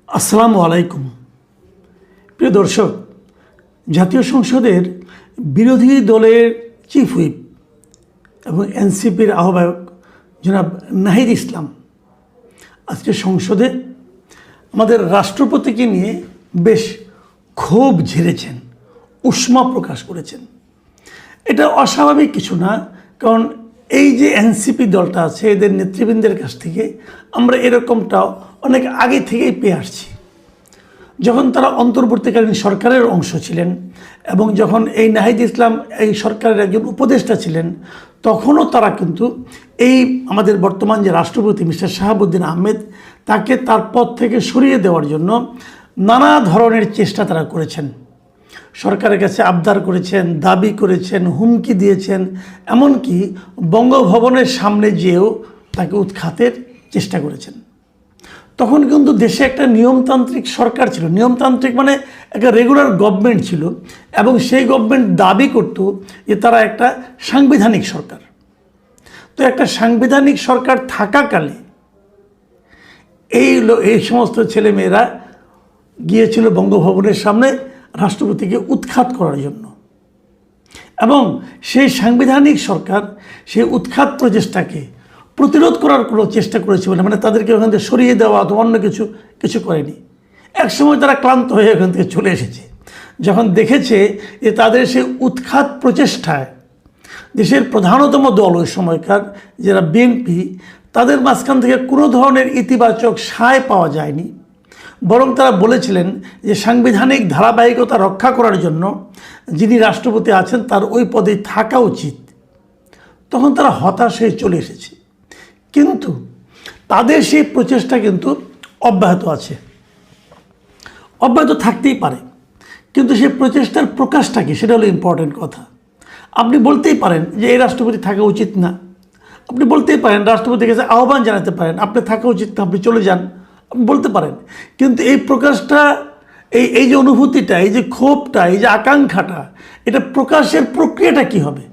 আসসালামু আলাইকুম। প্রিয় দর্শক, জাতীয় সংসদের বিরোধী দলের চিফ হুইপ এবং এনসিপির আহ্বায়ক জনাব নাহিদ ইসলাম আজকে সংসদে আমাদের রাষ্ট্রপতিকে নিয়ে বেশ ক্ষোভ ঝেড়েছেন, উষ্মা প্রকাশ করেছেন। এটা অস্বাভাবিক কিছু না, কারণ এই যে এনসিপি দলটা আছে এদের নেতৃবৃন্দের কাছ থেকে আমরা এরকমটাও অনেক আগে থেকেই পেয়ে আসছি। যখন তারা অন্তর্বর্তীকালীন সরকারের অংশ ছিলেন এবং যখন এই নাহিদ ইসলাম এই সরকারের একজন উপদেষ্টা ছিলেন, তখনও তারা কিন্তু এই আমাদের বর্তমান যে রাষ্ট্রপতি মিস্টার শাহাবুদ্দিন আহমেদ তাকে তার পদ থেকে সরিয়ে দেওয়ার জন্য নানা ধরনের চেষ্টা তারা করেছেন। সরকারের কাছে আবদার করেছেন, দাবি করেছেন, হুমকি দিয়েছেন, এমনকি বঙ্গভবনের সামনে যেয়েও তাকে উৎখাতের চেষ্টা করেছেন। তখন কিন্তু দেশে একটা নিয়মতান্ত্রিক সরকার ছিল, নিয়মতান্ত্রিক মানে একটা রেগুলার গভর্নমেন্ট ছিল, এবং সেই গভর্নমেন্ট দাবি করত যে তারা একটা সাংবিধানিক সরকার। তো একটা সাংবিধানিক সরকার থাকাকালে এই সমস্ত ছেলেমেয়েরা গিয়েছিল বঙ্গভবনের সামনে রাষ্ট্রপতিকে উৎখাত করার জন্য, এবং সেই সাংবিধানিক সরকার সেই উৎখাত প্রচেষ্টাকে প্রতিরোধ করার কোনো চেষ্টা করেছে বলে, মানে তাদেরকে ওখান থেকে সরিয়ে দেওয়া অথবা অন্য কিছু করেনি। একসময় তারা ক্লান্ত হয়ে ওখান থেকে চলে এসেছে, যখন দেখেছে যে তাদের সেই উৎখাত প্রচেষ্টায় দেশের প্রধানতম দল ওই সময়কার যারা বিএনপি, তাদের মাঝখান থেকে কোনো ধরনের ইতিবাচক সায় পাওয়া যায়নি। বরং তারা বলেছিলেন যে সাংবিধানিক ধারাবাহিকতা রক্ষা করার জন্য যিনি রাষ্ট্রপতি আছেন তার ওই পদে থাকা উচিত। তখন তারা হতাশ হয়ে চলে এসেছে, কিন্তু তাদের সেই প্রচেষ্টা কিন্তু অব্যাহত আছে, অব্যাহত থাকতেই পারে। কিন্তু সেই প্রচেষ্টার প্রকাশটা কি, সেটা হলো ইম্পর্টেন্ট কথা। আপনি বলতেই পারেন যে এই রাষ্ট্রপতি থাকা উচিত না, আপনি বলতেই পারেন রাষ্ট্রপতির কাছে আহ্বান জানাতে পারেন আপনি থাকা উচিত না, আপনি চলে যান, আপনি বলতে পারেন। কিন্তু এই প্রকাশটা, এই যে অনুভূতিটা, এই যে ক্ষোভটা, এই যে আকাঙ্ক্ষাটা, এটা প্রকাশের প্রক্রিয়াটা কি হবে?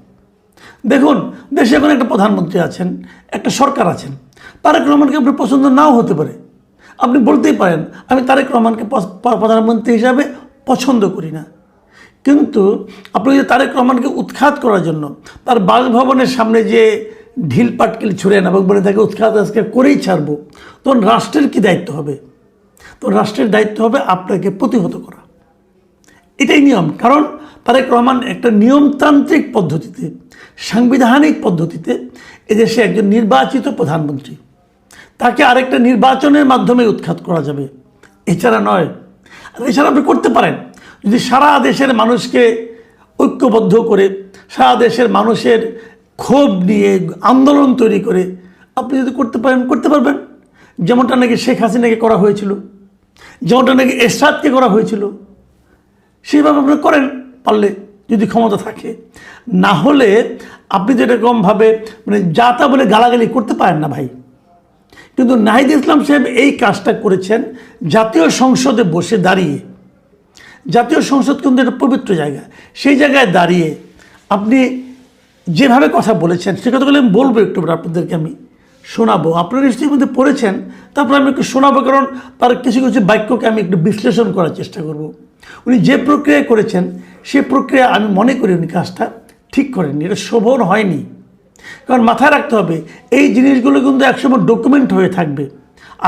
দেখুন, দেশে এখন একটা প্রধানমন্ত্রী আছেন, একটা সরকার আছেন। তারেক রহমানকে আপনার পছন্দ নাও হতে পারে, আপনি বলতেই পারেন আমি তারেক রহমানকে প্রধানমন্ত্রী হিসাবে পছন্দ করি না। কিন্তু আপনি যদি তারেক রহমানকে উৎখাত করার জন্য তার বাসভবনের সামনে যে ঢিল পাটকেল ছুড়েন এবং বলে তাকে উৎখাত আজকে করেই ছাড়বো, তখন রাষ্ট্রের কি দায়িত্ব হবে? তো রাষ্ট্রের দায়িত্ব হবে আপনাকে প্রতিহত করা। এটাই নিয়ম, কারণ তারেক রহমান একটা নিয়মতান্ত্রিক পদ্ধতিতে, সাংবিধানিক পদ্ধতিতে এদেশে একজন নির্বাচিত প্রধানমন্ত্রী, তাকে আরেকটা নির্বাচনের মাধ্যমে উৎখাত করা যাবে, এছাড়া নয়। আর এছাড়া আপনি করতে পারেন যদি সারা দেশের মানুষকে ঐক্যবদ্ধ করে, সারা দেশের মানুষের ক্ষোভ নিয়ে আন্দোলন তৈরি করে আপনি যদি করতে পারেন, করতে পারবেন। যেমনটা নাকি শেখ হাসিনাকে করা হয়েছিল, যেমনটা নাকি এরশাদকে করা হয়েছিল, সেইভাবে আপনি করেন পারলে, যদি ক্ষমতা থাকে। না হলে আপনি যেরকমভাবে মানে যা তা বলে গালাগালি করতে পারেন না ভাই। কিন্তু নাহিদ ইসলাম সাহেব এই কাজটা করেছেন জাতীয় সংসদে বসে দাঁড়িয়ে। জাতীয় সংসদ কিন্তু একটা পবিত্র জায়গা, সেই জায়গায় দাঁড়িয়ে আপনি যেভাবে কথা বলেছেন সে কথাগুলো আমি বলবো, একটু আপনাদেরকে আমি শোনাবো। আপনারা নিশ্চয়ই মধ্যে পড়েছেন, তারপরে আমি একটু শোনাবো, কারণ তার কিছু কিছু বাক্যকে আমি একটু বিশ্লেষণ করার চেষ্টা করব। উনি যে প্রক্রিয়ায় করেছেন সে প্রক্রিয়া আমি মনে করি উনি কাজটা ঠিক করেননি, এটা শোভন হয়নি। কারণ মাথায় রাখতে হবে এই জিনিসগুলো কিন্তু একসময় ডকুমেন্ট হয়ে থাকবে।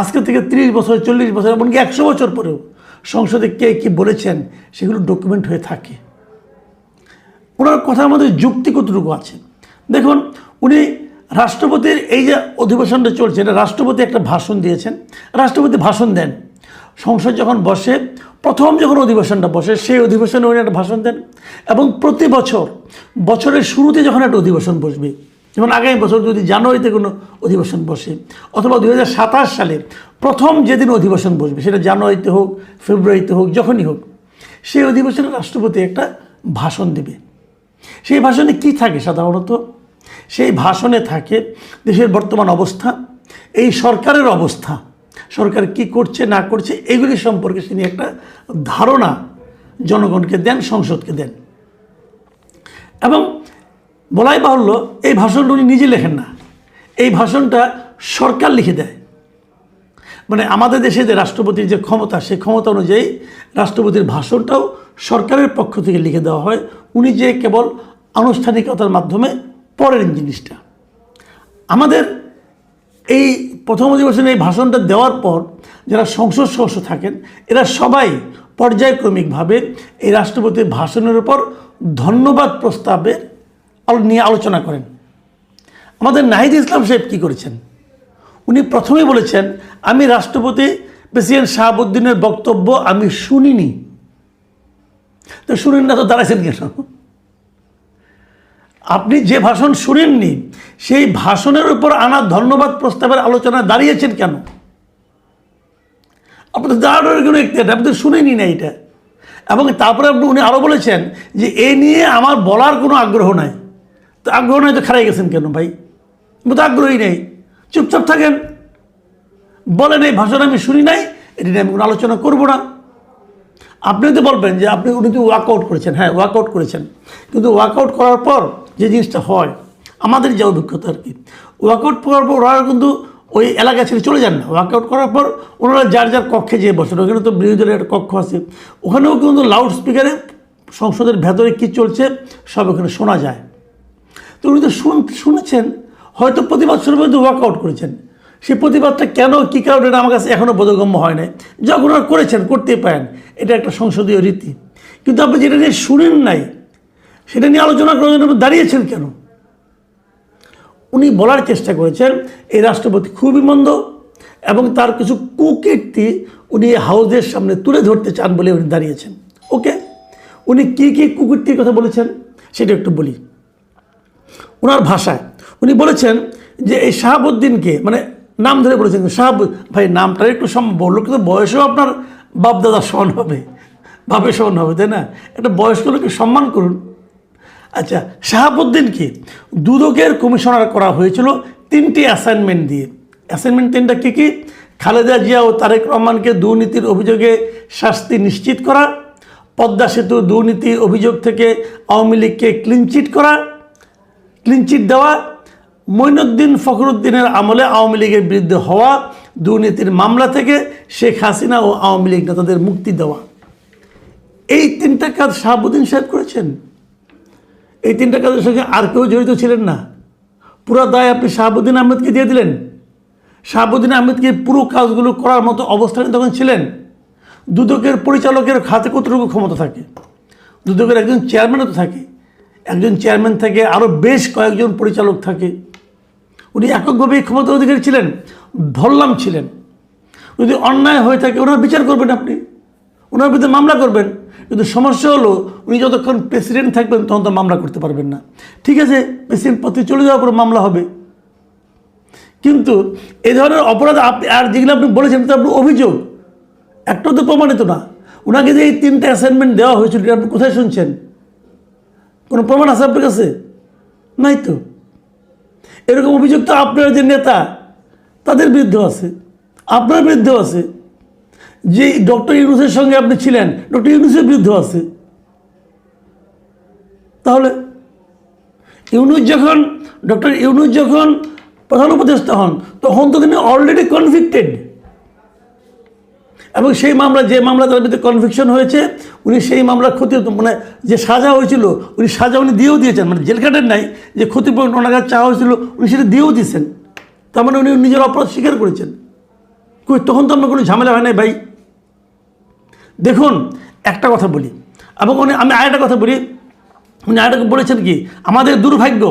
আজকে থেকে 30 বছর, 40 বছর, এমনকি 100 বছর পরেও সংসদে কে কী বলেছেন সেগুলো ডকুমেন্ট হয়ে থাকে। ওনার কথার মধ্যে যুক্তি কতটুকু আছে দেখুন। উনি রাষ্ট্রপতির এই যে অধিবেশনটা চলছে, এটা রাষ্ট্রপতি একটা ভাষণ দিয়েছেন। রাষ্ট্রপতি ভাষণ দেন, সংসদ যখন বসে, প্রথম যখন অধিবেশনটা বসে সেই অধিবেশনে উনি একটা ভাষণ দেন। এবং প্রতি বছরের শুরুতে যখন একটা অধিবেশন বসবে, যেমন আগামী বছর যদি জানুয়ারিতে কোনো অধিবেশন বসে, অথবা 2027 সালে প্রথম যেদিন অধিবেশন বসবে, সেটা জানুয়ারিতে হোক, ফেব্রুয়ারিতে হোক, যখনই হোক, সেই অধিবেশনে রাষ্ট্রপতি একটা ভাষণ দেবে। সেই ভাষণে কি থাকে সাধারণত? সেই ভাষণে থাকে দেশের বর্তমান অবস্থা, এই সরকারের অবস্থা, সরকার কি করছে না করছে এগুলি সম্পর্কে তিনি একটা ধারণা জনগণকে দেন, সংসদকে দেন। এবং বলাই বাহুল্য, এই ভাষণটা উনি নিজে লেখেন না, এই ভাষণটা সরকার লিখে দেয়। মানে আমাদের দেশে যে রাষ্ট্রপতির যে ক্ষমতা, সেই ক্ষমতা অনুযায়ী রাষ্ট্রপতির ভাষণটাও সরকারের পক্ষ থেকে লিখে দেওয়া হয়, উনি যে কেবল আনুষ্ঠানিকতার মাধ্যমে পড়েন জিনিসটা। আমাদের এই প্রথম অধিবেশনে এই ভাষণটা দেওয়ার পর যারা সংসদ সদস্য থাকেন এরা সবাই পর্যায়ক্রমিকভাবে এই রাষ্ট্রপতির ভাষণের উপর ধন্যবাদ প্রস্তাবের নিয়ে আলোচনা করেন। আমাদের নাহিদ ইসলাম সাহেব কী করেছেন, উনি প্রথমেই বলেছেন আমি রাষ্ট্রপতি প্রেসিডেন্ট শাহাবুদ্দিনের বক্তব্য আমি শুনিনি। তো শুনেন না তো দাঁড়াইছেন কেন? আপনি যে ভাষণ শুনেননি সেই ভাষণের উপর আনা ধন্যবাদ প্রস্তাবের আলোচনা দাঁড়িয়েছেন কেন? আপনি তো দাঁড়ানোর কোনো একটি, আপনি তো শুনেনি না এটা। এবং তারপরে উনি আরও বলেছেন যে এ নিয়ে আমার বলার কোনো আগ্রহ নাই। তো আগ্রহ নাই তো খারাই গেছেন কেন ভাই? তো আগ্রহী নেই, চুপচাপ থাকেন, বলেন এই ভাষণ আমি শুনি নাই, এটি নিয়ে আমি কোনো আলোচনা করবো না। আপনি তো বলবেন যে উনি তো ওয়ার্কআউট করেছেন, হ্যাঁ ওয়ার্কআউট করেছেন, কিন্তু ওয়ার্কআউট করার পর যে জিনিসটা হয়, আমাদের যে অভিজ্ঞতা আর কি, ওয়ার্কআউট করার পর ওরা কিন্তু ওই এলাকা ছেড়ে চলে যান না। ওয়ার্কআউট করার পর ওনারা যার যার কক্ষে যেয়ে বসেন, ওখানে তো বিরোধী দলের একটা কক্ষ আছে, ওখানেও কিন্তু লাউড স্পিকারে সংসদের ভেতরে কী চলছে সব ওখানে শোনা যায়। তো উনি তো শুনেছেন, হয়তো প্রতিবাদ শুরু কিন্তু ওয়ার্কআউট করেছেন। সেই প্রতিবাদটা কেন, কী কারণে, এটা আমার কাছে এখনও বোধগম্য হয় নাই। যখন ওরা করেছেন, করতেই পারেন, এটা একটা সংসদীয় রীতি। কিন্তু আপনি যেটা নিয়ে শুনেন নাই সেটা নিয়ে আলোচনা করার জন্য দাঁড়িয়েছেন কেন? উনি বলার চেষ্টা করেছেন এই রাষ্ট্রপতি খুবই মন্দ এবং তার কিছু কুকীর্তি উনি হাউসের সামনে তুলে ধরতে চান বলে উনি দাঁড়িয়েছেন। ওকে, উনি কী কী কুকীর্তির কথা বলেছেন সেটা একটু বলি। ওনার ভাষায় উনি বলেছেন যে এই শাহাবুদ্দিনকে, মানে নাম ধরে বলেছেন ভাই নামটা একটু বললো, কিন্তু বয়সেও আপনার বাপদাদার সমান হবে, বাপের সমান হবে, তাই না? একটা বয়স্ক লোককে সম্মান করুন। আচ্ছা, শাহাবুদ্দিনকে দুদকের কমিশনার করা হয়েছিল 3টি অ্যাসাইনমেন্ট দিয়ে। অ্যাসাইনমেন্ট 3টা কী কী? খালেদা জিয়া ও তারেক রহমানকে দুর্নীতির অভিযোগে শাস্তি নিশ্চিত করা, পদ্মা সেতু দুর্নীতির অভিযোগ থেকে আওয়ামী লীগকে ক্লিনচিট দেওয়া, মঈনুদ্দিন ফখরুদ্দিনের আমলে আওয়ামী লীগের বিরুদ্ধে হওয়া দুর্নীতির মামলা থেকে শেখ হাসিনা ও আওয়ামী লীগ নেতাদের মুক্তি দেওয়া। এই 3টা কাজ শাহাবুদ্দিন সাহেব করেছেন। এই 3টা কাজের সঙ্গে আর কেউ জড়িত ছিলেন না। পুরো দায় আপনি শাহাবুদ্দিন আহমেদকে দিয়ে দিলেন। শাহাবুদ্দিন আহমেদকে পুরো কাজগুলো করার মতো অবস্থানে তখন ছিলেন। দুদকের পরিচালকের হাতে কতটুকু ক্ষমতা থাকে? দুদকের একজন চেয়ারম্যানও তো থাকে, একজন চেয়ারম্যান থাকে, আরও বেশ কয়েকজন পরিচালক থাকে। উনি এককভাবেই ক্ষমতা অধিকারী ছিলেন, ধরলাম ছিলেন। যদি অন্যায় হয়ে থাকে ওনার বিচার করবেন, আপনি ওনার বিরুদ্ধে মামলা করবেন। কিন্তু সমস্যা হলো উনি যতক্ষণ প্রেসিডেন্ট থাকবেন তখন তো মামলা করতে পারবেন না। ঠিক আছে, প্রেসিডেন্ট পদে চলে যাওয়ার পর মামলা হবে, কিন্তু এই ধরনের অপরাধ আপনি আর যেগুলো আপনি বলেছেন তো আপনার অভিযোগ একটাও তো প্রমাণিত না। ওনাকে যে এই 3টা অ্যাসাইনমেন্ট দেওয়া হয়েছিল আপনি কোথায় শুনছেন? কোনো প্রমাণ আছে আপনার কাছে? নাই তো। এরকম অভিযোগ তো আপনার যে নেতা তাদের বিরুদ্ধেও আছে, আপনার বিরুদ্ধেও আছে। যে ডক্টর ইউনূসের সঙ্গে আপনি ছিলেন, ডক্টর ইউনূসের বিরুদ্ধেও আছে। তাহলে ডক্টর ইউনূস যখন প্রধান উপদেষ্টা হন তখন তো তিনি অলরেডি কনভিক্টেড, এবং সেই মামলা, যে মামলা তার বিরুদ্ধে কনভিকশন হয়েছে, উনি সেই মামলার মানে যে সাজা হয়েছিল উনি সাজা দিয়েও দিয়েছেন। মানে জেল কাটেন নাই, যে ক্ষতিপূরণ ওনার কাছে চাওয়া হয়েছিল উনি সেটা দিয়েও দিয়েছেন। তার মানে উনি নিজের অপরাধ স্বীকার করেছেন। তখন তো আপনার কোনো ঝামেলা হয় নাই ভাই। দেখুন, একটা কথা বলি, এবং আমি আরেকটা কথা বলি। উনি আরেকটা বলেছেন কি, আমাদের দুর্ভাগ্য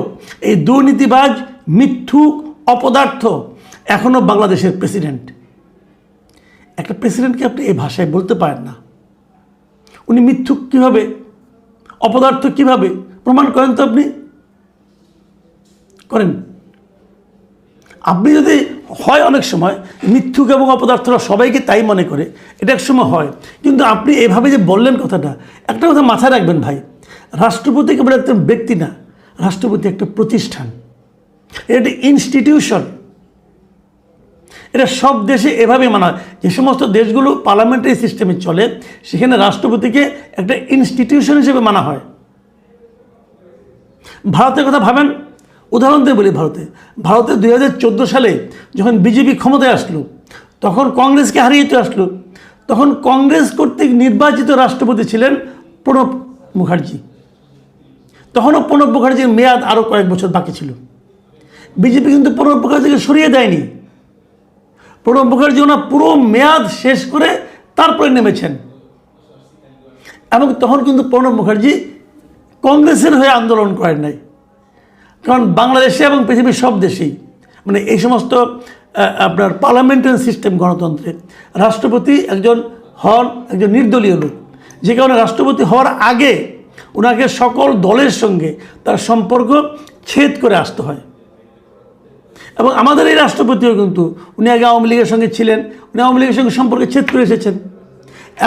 এই দুর্নীতিবাজ, মিথ্যুক, অপদার্থ এখনও বাংলাদেশের প্রেসিডেন্ট। একটা প্রেসিডেন্টকে আপনি এই ভাষায় বলতে পারেন না। উনি মিথ্যুক কীভাবে, অপদার্থ কীভাবে প্রমাণ করেন তো? আপনি করেন। আপনি যদি হয়, অনেক সময় মিথ্যুক এবং অপদার্থরা সবাইকে তাই মনে করে, এটা এক সময় হয়, কিন্তু আপনি এভাবে যে বললেন কথাটা, একটা কথা মাথায় রাখবেন ভাই, রাষ্ট্রপতি কেবল একজন ব্যক্তি না, রাষ্ট্রপতি একটা প্রতিষ্ঠান, এটা ইনস্টিটিউশন। এটা সব দেশে এভাবে মানা হয়। যে সমস্ত দেশগুলো পার্লামেন্টারি সিস্টেমে চলে সেখানে রাষ্ট্রপতিকে একটা ইনস্টিটিউশন হিসেবে মানা হয়। ভারতের কথা ভাবেন, উদাহরণ দিয়ে বলি, ভারতে 2014 সালে যখন বিজেপি ক্ষমতায় আসলো তখন কংগ্রেসকে হারিয়ে তো আসলো। তখন কংগ্রেস কর্তৃক নির্বাচিত রাষ্ট্রপতি ছিলেন প্রণব মুখার্জি। তখনও প্রণব মুখার্জির মেয়াদ আরও কয়েক বছর বাকি ছিল। বিজেপি কিন্তু প্রণব মুখার্জিকে সরিয়ে দেয়নি। প্রণব মুখার্জি ওনার পুরো মেয়াদ শেষ করে তারপরে নেমেছেন। এবং তখন কিন্তু প্রণব মুখার্জি কংগ্রেসের হয়ে আন্দোলন করেন নাই, কারণ বাংলাদেশে এবং পৃথিবীর সব দেশেই মানে এই সমস্ত আপনার পার্লামেন্টারি সিস্টেম গণতন্ত্রে রাষ্ট্রপতি একজন নির্দলীয় লোক, যে কারণে রাষ্ট্রপতি হওয়ার আগে ওনাকে সকল দলের সঙ্গে তার সম্পর্ক ছেদ করে আসতে হয়। এবং আমাদের এই রাষ্ট্রপতিও কিন্তু উনি আগে আওয়ামী লীগের সঙ্গে ছিলেন, উনি আওয়ামী লীগের সঙ্গে সম্পর্কে ছেদ করে এসেছেন।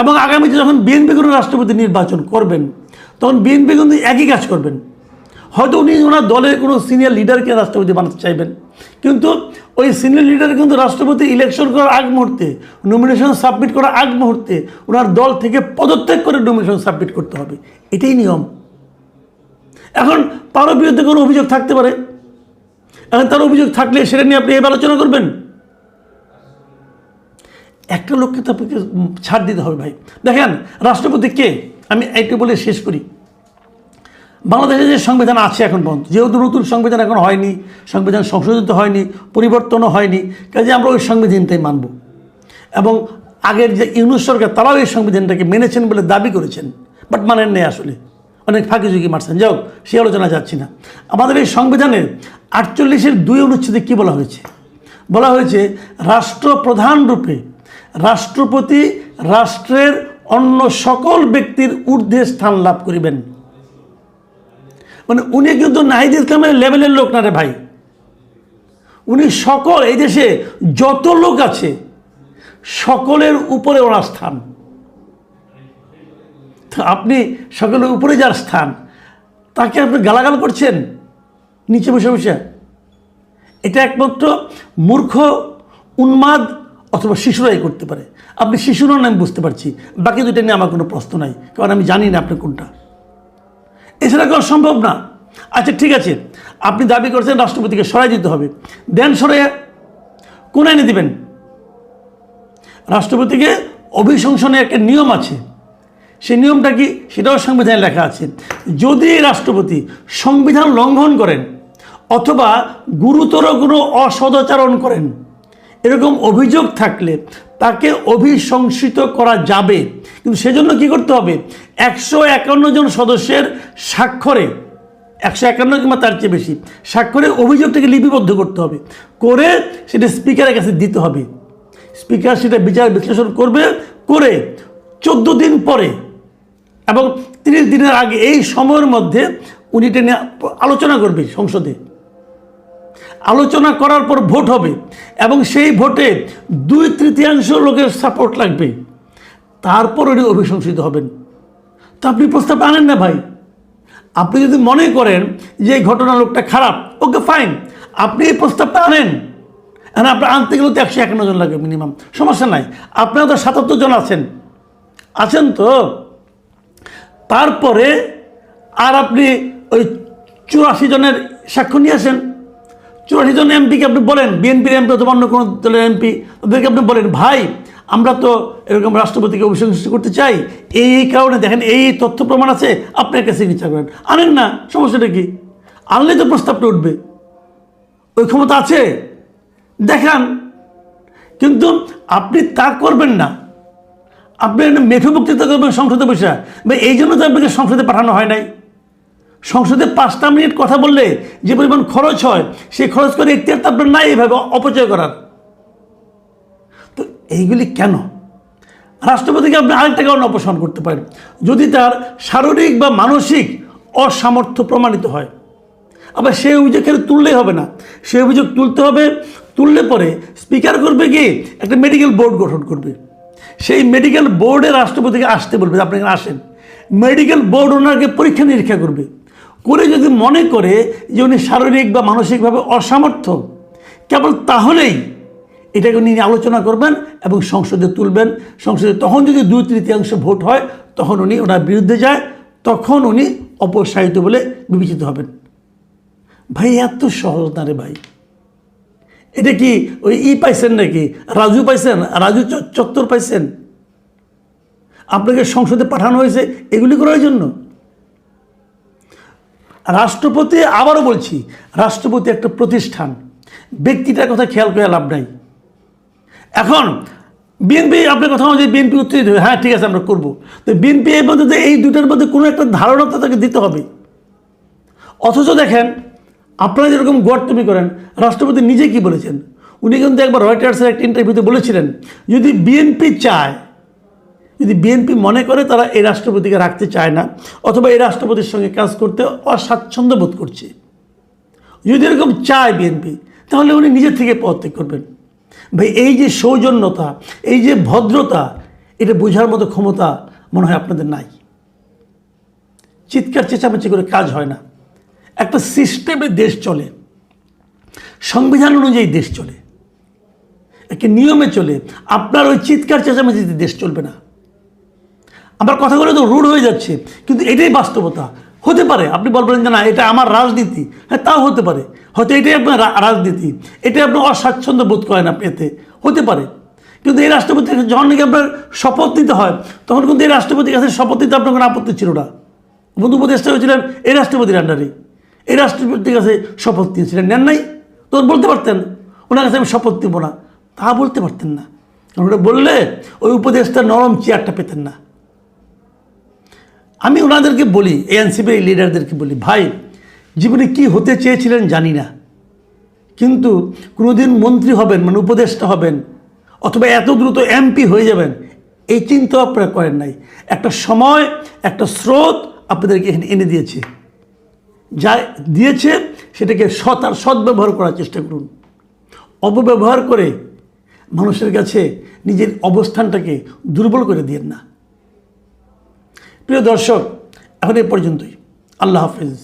এবং আগামীতে যখন বিএনপি কোনো রাষ্ট্রপতি নির্বাচন করবেন তখন বিএনপি কিন্তু একই কাজ করবেন। হয়তো উনি ওনার দলের কোনো সিনিয়র লিডারকে রাষ্ট্রপতি বানাতে চাইবেন, কিন্তু ওই সিনিয়র লিডার কিন্তু রাষ্ট্রপতি ইলেকশন করার আগ মুহূর্তে, নমিনেশন সাবমিট করার আগ মুহূর্তে ওনার দল থেকে পদত্যাগ করে নমিনেশন সাবমিট করতে হবে। এটাই নিয়ম। এখন তার বিরুদ্ধে কোনো অভিযোগ থাকতে পারে, এখন তার অভিযোগ থাকলে সেটা নিয়ে আপনি এবার আলোচনা করবেন। একটা লোককে তো আপনাকে ছাড় দিতে হবে ভাই। দেখেন রাষ্ট্রপতি কে, আমি একটু বলে শেষ করি। বাংলাদেশে যে সংবিধান আছে এখন পর্যন্ত, যেহেতু নতুন সংবিধান এখন হয়নি, সংবিধান সংশোধিত হয়নি, পরিবর্তনও হয়নি, কাজে আমরা ওই সংবিধানটাই মানব। এবং আগের যে ইউনূস সরকার তারাও এই সংবিধানটাকে মেনেছেন বলে দাবি করেছেন, বাট মানেন নেই, আসলে অনেক ফাঁকি ঝুঁকি মারছেন। যাও, সে আলোচনা যাচ্ছি না। আমাদের এই সংবিধানের 48-এর 2 অনুচ্ছেদে কী বলা হয়েছে? বলা হয়েছে রাষ্ট্রপ্রধান রূপে রাষ্ট্রপতি রাষ্ট্রের অন্য সকল ব্যক্তির ঊর্ধ্বে স্থান লাভ করিবেন। মানে উনি কিন্তু নাহিদ ইসলামের লেভেলের লোক না রে ভাই। উনি সকল এই দেশে যত লোক আছে সকলের উপরে ওনার স্থান। আপনি সকলের উপরে যার স্থান, তাকে আপনি গালাগাল করছেন নিচে বসে বসে। এটা একমাত্র মূর্খ, উন্মাদ অথবা শিশুরাই করতে পারে। আপনি শিশুরও নাম বুঝতে পারছি, বাকি দুটো নিয়ে আমার কোনো প্রশ্ন নাই, কারণ আমি জানি না আপনি কোনটা। এছাড়া করা সম্ভব না। আচ্ছা ঠিক আছে, আপনি দাবি করছেন রাষ্ট্রপতিকে সরাই দিতে হবে, দেন সরাইয়া কোন আইনে দিবেন? রাষ্ট্রপতিকে অভিশংসনের একটা নিয়ম আছে, সেই নিয়মটা কি সেটাও সংবিধানে লেখা আছে। যদি রাষ্ট্রপতি সংবিধান লঙ্ঘন করেন অথবা গুরুতর কোনো অসদাচরণ করেন, এরকম অভিযোগ থাকলে তাকে অভিশংসিত করা যাবে। কিন্তু সেজন্য কি করতে হবে? 151 জন সদস্যের স্বাক্ষরে, 151 কিংবা তার চেয়ে বেশি স্বাক্ষরে অভিযোগটাকে লিপিবদ্ধ করতে হবে, করে সেটা স্পিকারের কাছে দিতে হবে। স্পিকার সেটা বিচার বিশ্লেষণ করবে, করে 14 দিন পরে এবং 30 দিনের আগে এই সময়ের মধ্যে উনি এটা নিয়ে আলোচনা করবে সংসদে। আলোচনা করার পর ভোট হবে এবং সেই ভোটে 2/3 লোকের সাপোর্ট লাগবে, তারপর উনি অভিশংসিত হবেন। তো আপনি প্রস্তাব আনেন না ভাই। আপনি যদি মনে করেন যে এই ঘটনা লোকটা খারাপ, ওকে ফাইন, আপনি এই প্রস্তাবটা আনেন। হ্যাঁ, আপনার আনতে গেলেও তো 151 জন লাগে মিনিমাম, সমস্যা নাই। আপনারা তো 77 জন আছেন তো। তারপরে আর আপনি ওই 84 জনের সাক্ষ্য নিয়ে আসেন। 84 জন এমপিকে আপনি বলেন, বিএনপির এমপি অথবা অন্য কোনো দলের এমপি, ওদেরকে আপনি বলেন, ভাই আমরা তো এরকম রাষ্ট্রপতিকে অভিশংসিত করতে চাই, এই কারণে দেখেন এই তথ্য প্রমাণ আছে, আপনার কাছে ইচ্ছা করেন, আনেন না, সমস্যাটা কি? আনলেই তো প্রস্তাবটা উঠবে, ওই ক্ষমতা আছে, দেখান। কিন্তু আপনি তা করবেন না। আপনি মেঠো বক্তৃতা করবেন সংসদে বসে, এই জন্য তো আপনাকে সংসদে পাঠানো হয় নাই। সংসদে 5টা মিনিট কথা বললে যে পরিমাণ খরচ হয়, সেই খরচ করে এখতিয়ার তো আপনার নাই এইভাবে অপচয় করার। তো এইগুলি কেন? রাষ্ট্রপতিকে আপনি আরেকটা কারণে অপসারণ করতে পারেন, যদি তার শারীরিক বা মানসিক অসামর্থ্য প্রমাণিত হয়। আবার সেই অভিযোগ খেলে তুললেই হবে না, সেই অভিযোগ তুলতে হবে। তুললে পরে স্পিকার করবে কি, একটা মেডিকেল বোর্ড গঠন করবে। সেই মেডিকেল বোর্ডে রাষ্ট্রপতিকে আসতে বলবে, আপনি এখানে আসেন। মেডিকেল বোর্ড ওনাকে পরীক্ষা নিরীক্ষা করবে, করে যদি মনে করে যে উনি শারীরিক বা মানসিকভাবে অসামর্থ্য, কেবল তাহলেই এটাকে উনি আলোচনা করবেন এবং সংসদে তুলবেন। সংসদে তখন যদি 2/3 ভোট হয়, তখন উনি ওনার বিরুদ্ধে যায়, তখন উনি অপসারিত বলে বিবেচিত হবেন। ভাই এত সহজ না রে ভাই, এটা কি ওই পাইছেন নাকি, রাজু পাইছেন, রাজু চত্বর পাইছেন? আপনাকে সংসদে পাঠানো হয়েছে এগুলি করার জন্য? রাষ্ট্রপতি, আবারও বলছি, রাষ্ট্রপতি একটা প্রতিষ্ঠান, ব্যক্তিটার কথা খেয়াল করে লাভ নাই। এখন বিএনপি, আপনার কথা অনুযায়ী বিএনপি উত্তেজিত হবে, হ্যাঁ ঠিক আছে আমরা করব, তো বিএনপি এর মধ্যে এই দুটার মধ্যে কোনো একটা ধারণা তো তাকে দিতে হবে। অথচ দেখেন, আপনারা যেরকম গোয়ার্তুমি করেন, রাষ্ট্রপতি নিজে কি বলেছেন? উনি কিন্তু একবার রয়টার্সের একটা ইন্টারভিউতে বলেছিলেন, যদি বিএনপি চায়, যদি বিএনপি মনে করে তারা এই রাষ্ট্রপতিকে রাখতে চায় না, অথবা এই রাষ্ট্রপতির সঙ্গে কাজ করতে অস্বাচ্ছন্দ্য বোধ করছে, যদি এরকম চায় বিএনপি, তাহলে উনি নিজের থেকে পদত্যাগ করবেন। ভাই, এই যে সৌজন্যতা, এই যে ভদ্রতা, এটা বোঝার মতো ক্ষমতা মনে হয় আপনাদের নাই। চিৎকার চেঁচামেচি করে কাজ হয় না। একটা সিস্টেমে দেশ চলে, সংবিধান অনুযায়ী দেশ চলে, একটা নিয়মে চলে। আপনার ওই চিৎকার চেঁচামেচিতে দেশ চলবে না। আমার কথাগুলো তো রূঢ় হয়ে যাচ্ছে, কিন্তু এটাই বাস্তবতা। হতে পারে আপনি বলবেন যে না এটা আমার রাজনীতি, হ্যাঁ তাও হতে পারে, হয়তো এটাই আপনার রাজনীতি, এটাই আপনার অস্বাচ্ছন্দ্য বোধ করেন আপনি, এতে হতে পারে। কিন্তু এই রাষ্ট্রপতি যখন নাকি আপনার শপথ নিতে হয়, তখন কিন্তু এই রাষ্ট্রপতির কাছে শপথ নিতে আপনার কোনো আপত্তি ছিল না। বন্ধু উপদেষ্টা হয়েছিলেন এই রাষ্ট্রপতির আন্ডারে, এই রাষ্ট্রপতির কাছে শপথ নিয়েছিলেন, নেন নাই? তখন বলতে পারতেন ওনার কাছে আমি শপথ নিব না, তা বলতে পারতেন না। কারণ ওটা বললে ওই উপদেষ্টার নরম চেয়ারটা পেতেন না। আমি ওনাদেরকে বলি, এনসিপির লিডারদেরকে বলি, ভাই জীবনে কি হতে চেয়েছিলেন জানি না, কিন্তু কোনোদিন মন্ত্রী হবেন, মানে উপদেষ্টা হবেন, অথবা এত দ্রুত এমপি হয়ে যাবেন, এই চিন্তা আপনারা করেন নাই। একটা সময়, একটা স্রোত আপনাদেরকে এখানে এনে দিয়েছে, যা দিয়েছে সেটাকে সদ্ব্যবহার করার চেষ্টা করুন। অপব্যবহার করে মানুষের কাছে নিজের অবস্থানটাকে দুর্বল করে দিয়েন না। প্রিয় দর্শক, এখন এ পর্যন্তই। আল্লাহ হাফেজ।